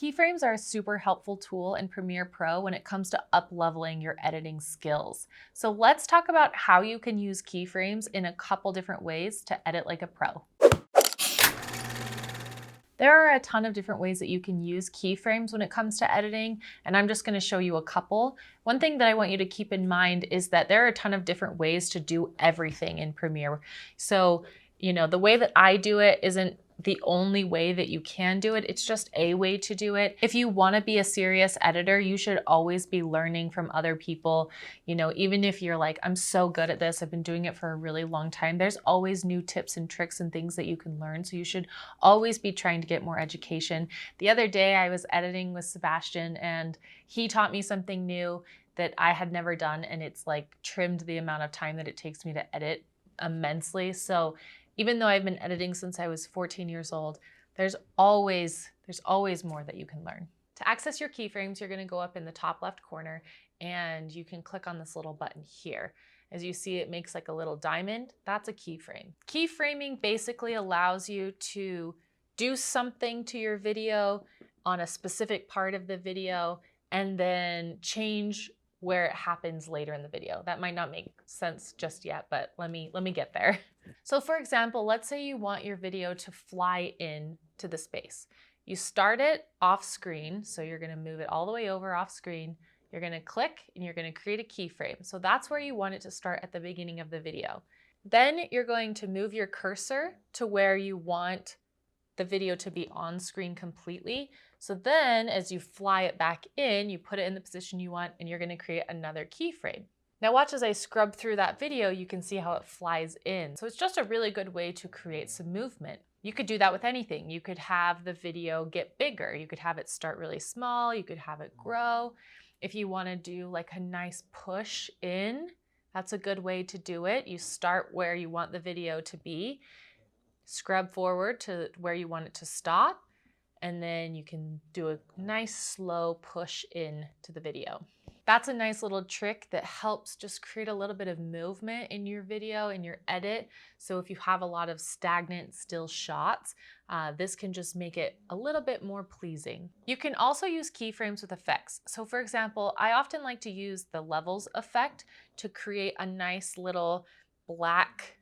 Keyframes are a super helpful tool in Premiere Pro when it comes to up-leveling your editing skills. So let's talk about how you can use keyframes in a couple different ways to edit like a pro. There are a ton of different ways that you can use keyframes when it comes to editing, and I'm just going to show you a couple. One thing that I want you to keep in mind is that there are a ton of different ways to do everything in Premiere. So, the way that I do it isn't the only way that you can do it. It's just a way to do it. If you want to be a serious editor, you should always be learning from other people. Even if you're like, I'm so good at this, I've been doing it for a really long time, there's always new tips and tricks and things that you can learn. So you should always be trying to get more education. The other day I was editing with Sebastian and he taught me something new that I had never done, and it's like trimmed the amount of time that it takes me to edit immensely. So even though I've been editing since I was 14 years old, there's always more that you can learn. To access your keyframes, you're going to go up in the top left corner and you can click on this little button here. As you see, it makes like a little diamond. That's a keyframe. Keyframing basically allows you to do something to your video on a specific part of the video and then change where it happens later in the video. That might not make sense just yet, but let me get there. So for example, let's say you want your video to fly in to the space. You start it off screen, so you're gonna move it all the way over off screen. You're gonna click and you're gonna create a keyframe. So that's where you want it to start at the beginning of the video. Then you're going to move your cursor to where you want the video to be on screen completely. So then as you fly it back in, you put it in the position you want and you're gonna create another keyframe. Now watch as I scrub through that video, you can see how it flies in. So it's just a really good way to create some movement. You could do that with anything. You could have the video get bigger. You could have it start really small. You could have it grow. If you wanna do like a nice push in, that's a good way to do it. You start where you want the video to be, scrub forward to where you want it to stop, and then you can do a nice slow push in to the video. That's a nice little trick that helps just create a little bit of movement in your video, in your edit. So if you have a lot of stagnant still shots, this can just make it a little bit more pleasing. You can also use keyframes with effects. So for example, I often like to use the levels effect to create a nice little black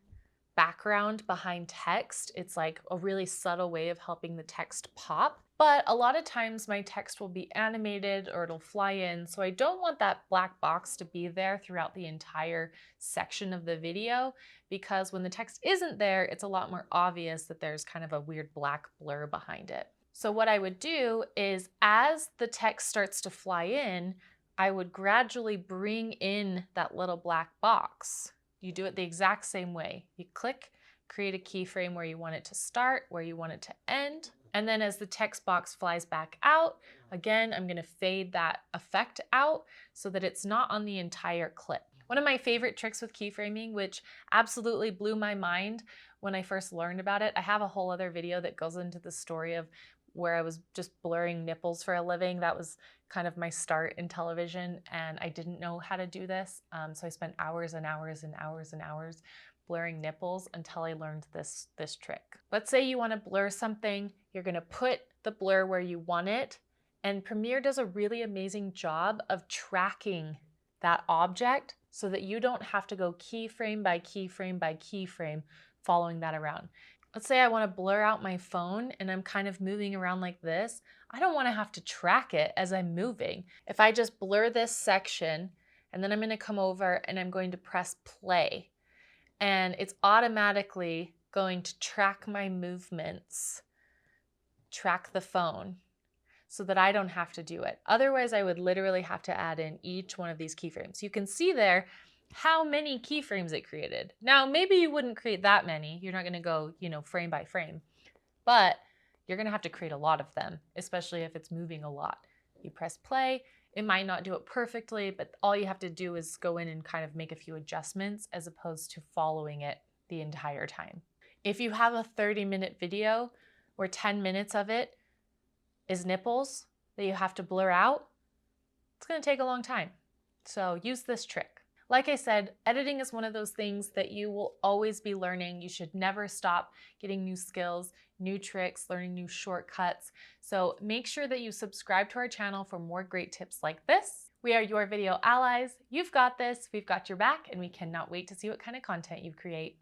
background behind text. It's like a really subtle way of helping the text pop. But a lot of times my text will be animated or it'll fly in. So I don't want that black box to be there throughout the entire section of the video, because when the text isn't there, it's a lot more obvious that there's kind of a weird black blur behind it. So what I would do is as the text starts to fly in, I would gradually bring in that little black box. You do it the exact same way. You click, create a keyframe where you want it to start, where you want it to end. And then as the text box flies back out, again, I'm gonna fade that effect out so that it's not on the entire clip. One of my favorite tricks with keyframing, which absolutely blew my mind when I first learned about it, I have a whole other video that goes into the story of where I was just blurring nipples for a living. That was kind of my start in television, and I didn't know how to do this. So I spent hours and hours and hours and hours blurring nipples until I learned this trick. Let's say you want to blur something, you're going to put the blur where you want it, and Premiere does a really amazing job of tracking that object so that you don't have to go keyframe by keyframe by keyframe following that around. Let's say I want to blur out my phone and I'm kind of moving around like this. I don't want to have to track it as I'm moving. If I just blur this section and then I'm going to come over and I'm going to press play, and it's automatically going to track my movements, track the phone, so that I don't have to do it. Otherwise, I would literally have to add in each one of these keyframes. You can see there how many keyframes it created. Now, maybe you wouldn't create that many. You're not gonna go, frame by frame, but you're gonna have to create a lot of them, especially if it's moving a lot. You press play, it might not do it perfectly, but all you have to do is go in and kind of make a few adjustments as opposed to following it the entire time. If you have a 30-minute video where 10 minutes of it is nipples that you have to blur out, it's gonna take a long time. So use this trick. Like I said, editing is one of those things that you will always be learning. You should never stop getting new skills, new tricks, learning new shortcuts. So make sure that you subscribe to our channel for more great tips like this. We are your video allies. You've got this, we've got your back, and we cannot wait to see what kind of content you create.